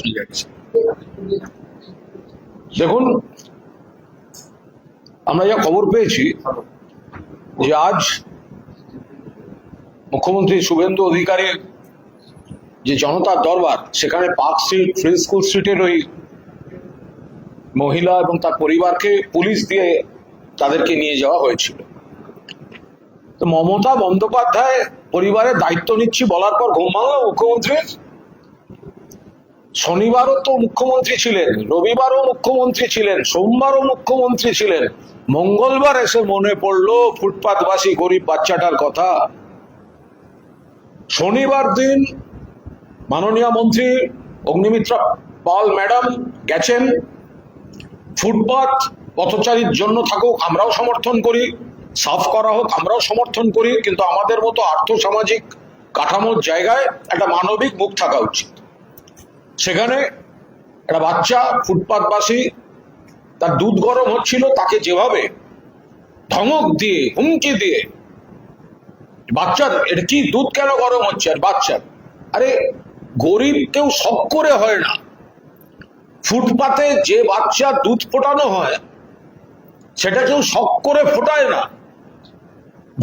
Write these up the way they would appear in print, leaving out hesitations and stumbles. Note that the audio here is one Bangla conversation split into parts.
শুনে যাচ্ছে। দেখুন, আমরা যা খবর পেয়েছি যে আজ মুখ্যমন্ত্রী শুভেন্দু অধিকারীর যে জনতার দরবার, সেখানে পার্ক স্ট্রিট, ফ্রি স্কুল স্ট্রিটের ওই মহিলা এবং তার পরিবারকে পুলিশ দিয়ে তাদেরকে নিয়ে যাওয়া হয়েছিল। তো মমতা বন্দ্যোপাধ্যায় পরিবারের দায়িত্ব নিচ্ছি বলার পর ঘুম ভাঙল মুখ্যমন্ত্রীর। শনিবারও তো মুখ্যমন্ত্রী ছিলেন, রবিবারও মুখ্যমন্ত্রী ছিলেন, সোমবারও মুখ্যমন্ত্রী ছিলেন, মঙ্গলবার এসে মনে পড়লো ফুটপাতবাসী গরিব বাচ্চাটার কথা। শনিবার দিন মাননীয় মন্ত্রী অগ্নিমিত্রা পাল ম্যাডাম গেছেন। ফুটপাত পথচারীর জন্য থাকুক আমরাও সমর্থন করি, সাফ করা হোক আমরাও সমর্থন করি, কিন্তু আমাদের মতো আর্থসামাজিক কাঠামোর জায়গায় একটা মানবিক মুখ থাকা উচিত। সেখানে একটা বাচ্চা ফুটপাতবাসী, তার দুধ গরম হচ্ছিল, তাকে যেভাবে ধমক দিয়ে হুমকি দিয়ে, বাচ্চার এটা কি দুধ কেন গরম হচ্ছে, আর বাচ্চার, আরে গরিব কেউ শখ করে হয় না। ফুটপাতে যে বাচ্চা দুধ ফোটানো হয় সেটা কেউ শখ করে ফোটায় না।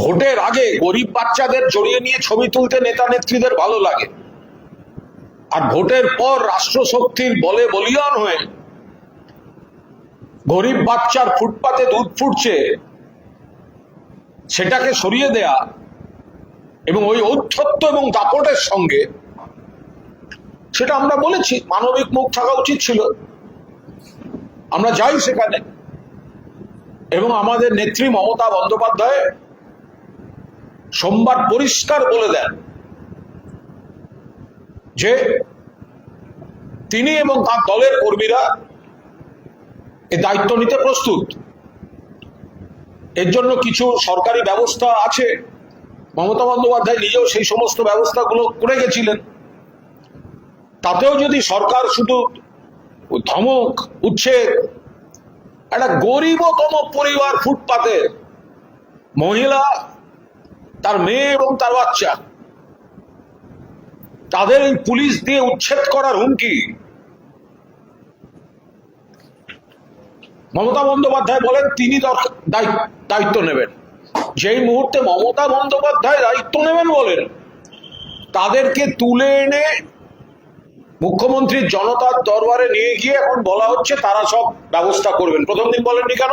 ভোটের আগে গরিব বাচ্চাদের জড়িয়ে নিয়ে ছবি তুলতে নেতা নেত্রীদের ভালো লাগে, আর ভোটের পর রাষ্ট্রশক্তির বলে বলিয়ান হয়ে গরিব বাচ্চার ফুটপাতে দুধ ফুটছে সেটাকে সরিয়ে দেয়া এবং ওই ঔদ্ধত্য এবং দাপটের সঙ্গে, সেটা আমরা বলেছি মানবিক মুখ থাকা উচিত ছিল। আমরা যাই সেখানে এবং আমাদের নেত্রী মমতা বন্দ্যোপাধ্যায় সোমবার পরিষ্কার বলে দেন যে তিনি এবং তার দলের কর্মীরা এই দায়িত্ব নিতে প্রস্তুত। এর জন্য কিছু সরকারি ব্যবস্থা আছে, মমতা বন্দ্যোপাধ্যায় নিজেও সেই সমস্ত ব্যবস্থাগুলো করে গেছিলেন। তাতেও যদি সরকার শুধু ধমক উচ্ছেদ, একটা গরিবতম পরিবার ফুটপাতে মহিলা, তার মেয়ে এবং তার বাচ্চা, তাদের এই পুলিশ দিয়ে উচ্ছেদ করার হুমকি, মমতা বন্দ্যোপাধ্যায় বলেন তিনি দায়িত্ব নেবেন। যেই মুহূর্তে মমতা বন্দ্যোপাধ্যায় দায়িত্ব নেবেন বলেন, তাদেরকে তুলে এনে মুখ্যমন্ত্রীর জনতার দরবারে নিয়ে গিয়ে এখন বলা হচ্ছে তারা সব ব্যবস্থা করবেন। প্রথম দিন বলেননি কেন?